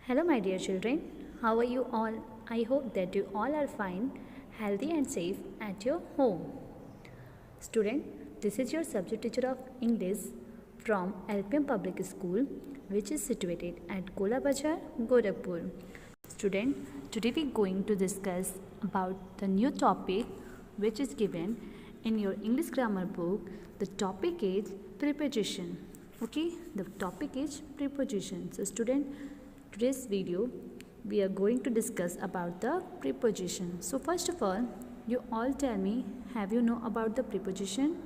Hello, my dear children. How are you all? I hope that you all are fine, healthy, and safe at your home. Student, this is your subject teacher of English from LPM Public School, which is situated at Gola Bazar, Gorakhpur. Student, today we are going to discuss about the new topic which is given in your English grammar book. The topic is preposition. Okay, the topic is preposition. So, student, today's video we are going to discuss about the preposition. So first of all, you all tell me, have you know about the preposition?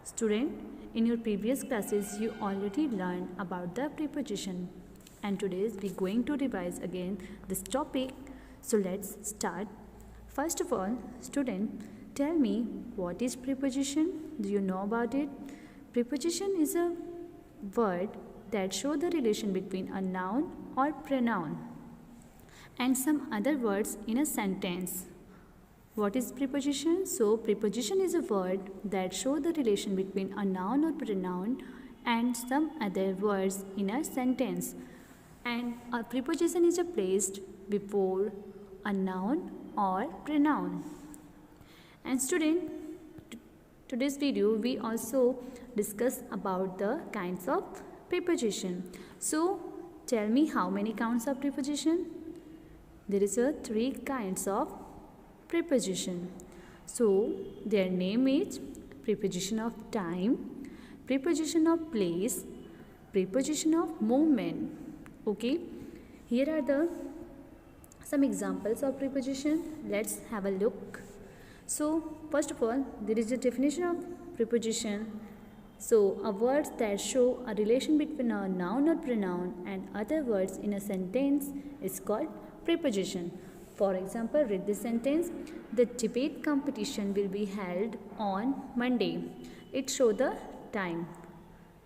Student, in your previous classes you already learned about the preposition, and today we are going to revise again this topic. So let's start. First of all, student, tell me, what is preposition? Do you know about it? Preposition is a word that show the relation between a noun or pronoun and some other words in a sentence. What is preposition? So preposition is a word that show the relation between a noun or pronoun and some other words in a sentence. And a preposition is placed before a noun or pronoun. And student, today's video we also discuss about the kinds of preposition. So tell me, how many kinds of preposition? There is a 3 kinds of preposition. So their name is preposition of time, preposition of place, preposition of movement. Okay, here are the some examples of preposition. Let's have a look. So first of all, there is a definition of preposition. So, a words that show a relation between a noun or pronoun and other words in a sentence is called preposition. For example, read this sentence: the debate competition will be held on Monday. It shows the time,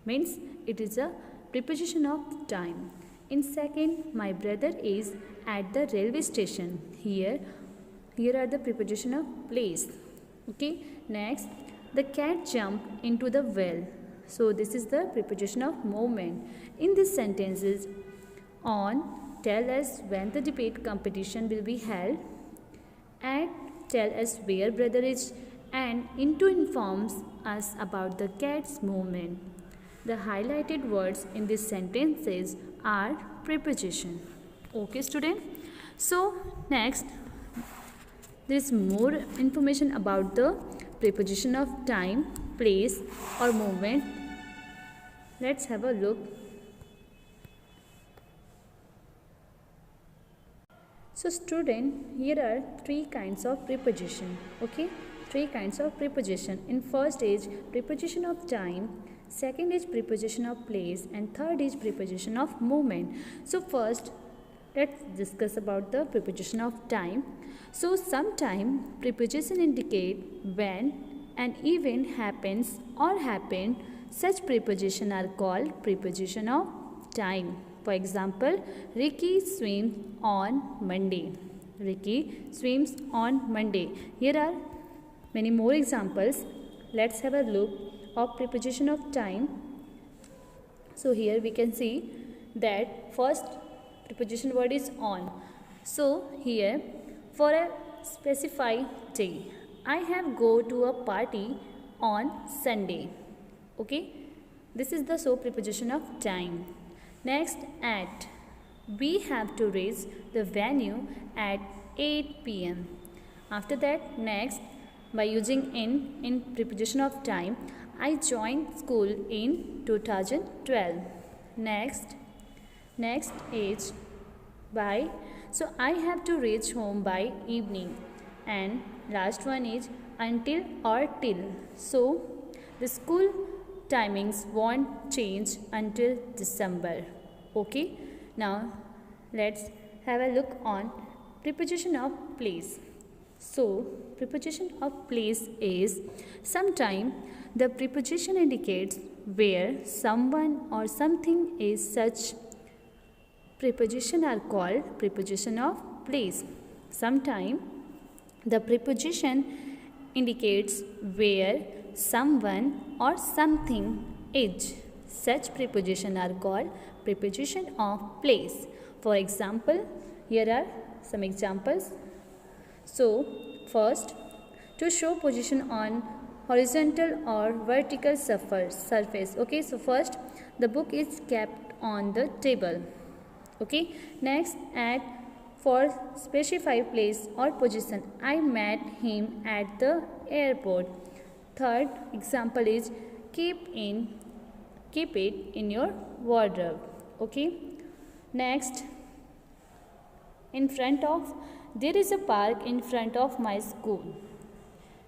means it is a preposition of time. In second, my brother is at the railway station. Here are the preposition of place. Okay, next, the cat jumped into the well. So this is the preposition of movement. In these sentences, on tell us when the debate competition will be held, at tell us where brother is, and into informs us about the cat's movement. The highlighted words in these sentences are preposition. Okay, student. So next, there is more information about the preposition of time, place or movement. Let's have a look. So student, here are 3 kinds of preposition. Okay, 3 kinds of preposition. In first is preposition of time, second is preposition of place, and third is preposition of movement. So first, let's discuss about the preposition of time. So sometime preposition indicate when an event happens or happened. Such preposition are called preposition of time. For example, Ricky swims on Monday. Ricky swims on Monday. Here are many more examples. Let's have a look of preposition of time. So here we can see that first preposition word is on. So here, for a specified day, I have go to a party on Sunday. Okay, this is the preposition of time. Next, at, we have to reach the venue at 8 p.m. After that, next, by using in preposition of time, I joined school in 2012. Next is by, so I have to reach home by evening. And last one is until or till. So the school timings won't change until December. Okay, now let's have a look on preposition of place. So preposition of place is, sometime the preposition indicates where someone or something is. Such preposition are called preposition of place. Sometime the preposition indicates where someone or something is. Such preposition are called preposition of place. For example, here are some examples. So, first, to show position on horizontal or vertical surface. Okay, so first, the book is kept on the table. Okay, next, at for specified place or position, I met him at the airport. Third example is keep it in your wardrobe. Okay, next, in front of, there is a park in front of my school.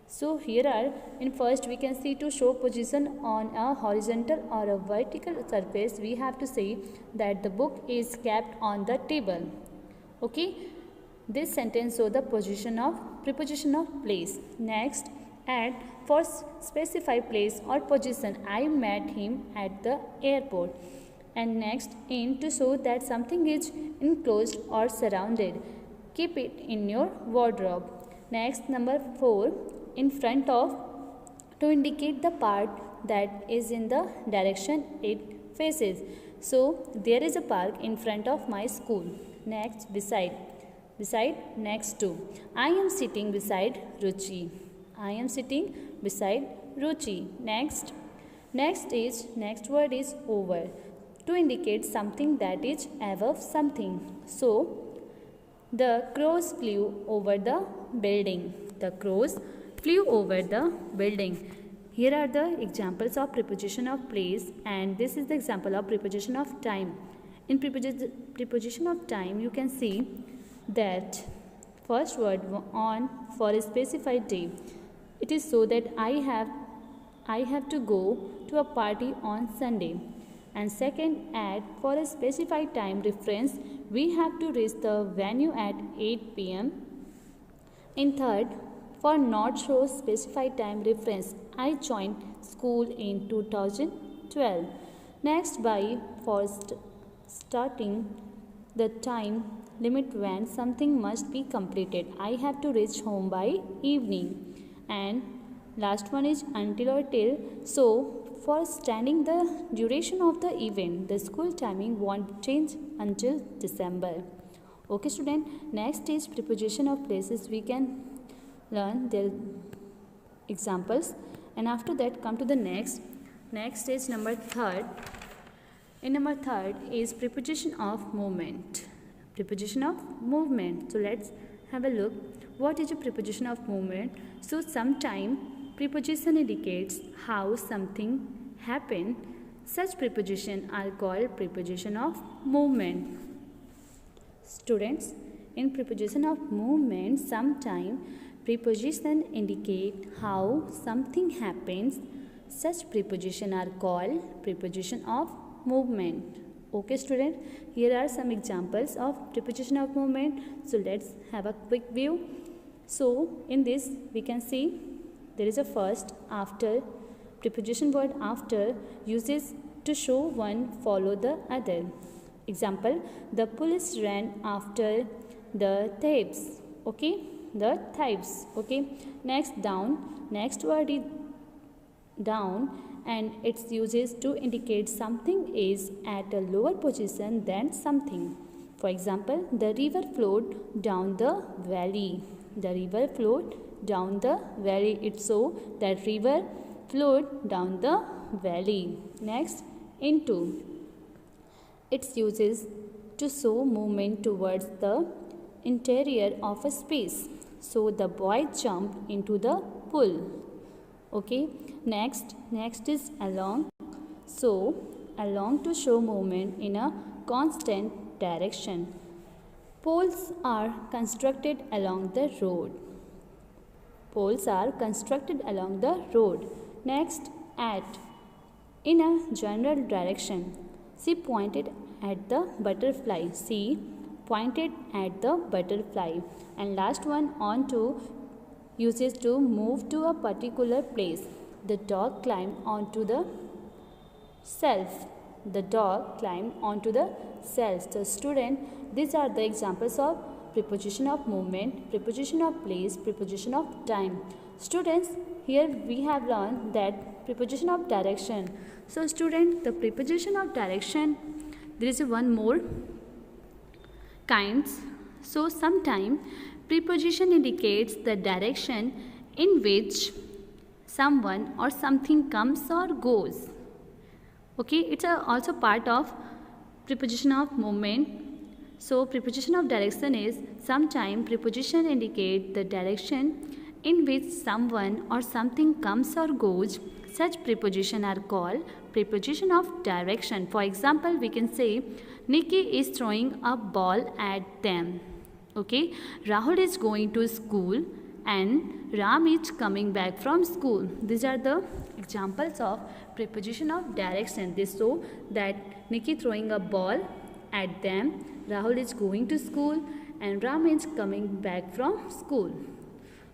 So here are, in first we can see to show position on a horizontal or a vertical surface, we have to say that the book is kept on the table. Okay, this sentence shows the preposition of place. Next, at for specified place or position, I met him at the airport. And next, in to show that something is enclosed or surrounded, keep it in your wardrobe. Next, number 4, in front of, to indicate the part that is in the direction it faces. So there is a park in front of my school. Next, beside, next to, I am sitting beside Ruchi. I am sitting beside Ruchi. Next word is over, to indicate something that is above something. So the crows flew over the building. The crows flew over the building. Here are the examples of preposition of place, and this is the example of preposition of time. In preposition of time, you can see that first word on for a specified day. It is so that I have to go to a party on Sunday. And second, at for a specified time reference, we have to reach the venue at 8 p.m. In third, for not show specified time reference, I joined school in 2012. Next, by for starting the time limit when something must be completed, I have to reach home by evening. And last one is until or till. So for standing the duration of the event, the school timing won't change until December. Okay student, next is preposition of places. We can learn their examples, and after that come to the next is number 3rd. In number 3rd is preposition of movement. Preposition of movement. So let's have a look. What is a preposition of movement? So sometime preposition indicates how something happened. Such preposition are called preposition of movement. Students, in preposition of movement, sometime preposition indicate how something happens. Such preposition are called preposition of movement. Okay student, here are some examples of preposition of movement. So let's have a quick view. So in this we can see there is a first, after. Preposition word after uses to show one follow the other. Example, the police ran after the thieves. Okay, the thieves. Okay, next, down. Next word is down, and its uses to indicate something is at a lower position than something. For example, the river flowed down the valley. The river flowed down the valley. It's so that river flowed down the valley. Next, into. Its uses to show movement towards the interior of a space. So the boy jumped into the pool. Okay. Next is along. So along to show movement in a constant direction. Poles are constructed along the road. Poles are constructed along the road. Next, at. In a general direction. She pointed at the butterfly. She pointed at the butterfly. And last one, on to, uses to move to a particular place. The dog climbed onto the shelf. The dog climbed onto the shelf. So student, these are the examples of preposition of movement, preposition of place, preposition of time. Students, here we have learned that preposition of direction. So student, the preposition of direction, there is one more kinds. So sometime preposition indicates the direction in which someone or something comes or goes. Okay, it's also part of preposition of movement. So preposition of direction is sometime preposition indicate the direction in which someone or something comes or goes. Such preposition are called preposition of direction. For example, we can say Nikki is throwing a ball at them. Okay, Rahul is going to school and Ram is coming back from school. These are the examples of preposition of direction. They show that Nikki throwing a ball at them, Rahul is going to school and Ram is coming back from school.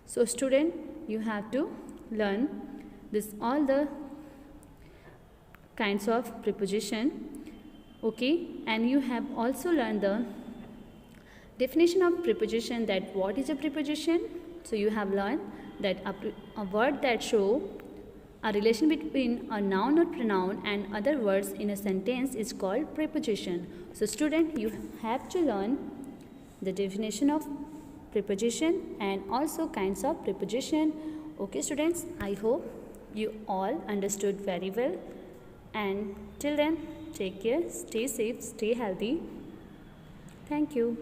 So student, you have to learn this all the kinds of preposition. Okay, and you have also learned the definition of preposition, that what is a preposition. So you have learned that a word that show a relation between a noun or pronoun and other words in a sentence is called preposition. So student, you have to learn the definition of preposition and also kinds of preposition. Okay students, I hope you all understood very well, and till then, take care, stay safe, stay healthy. Thank you.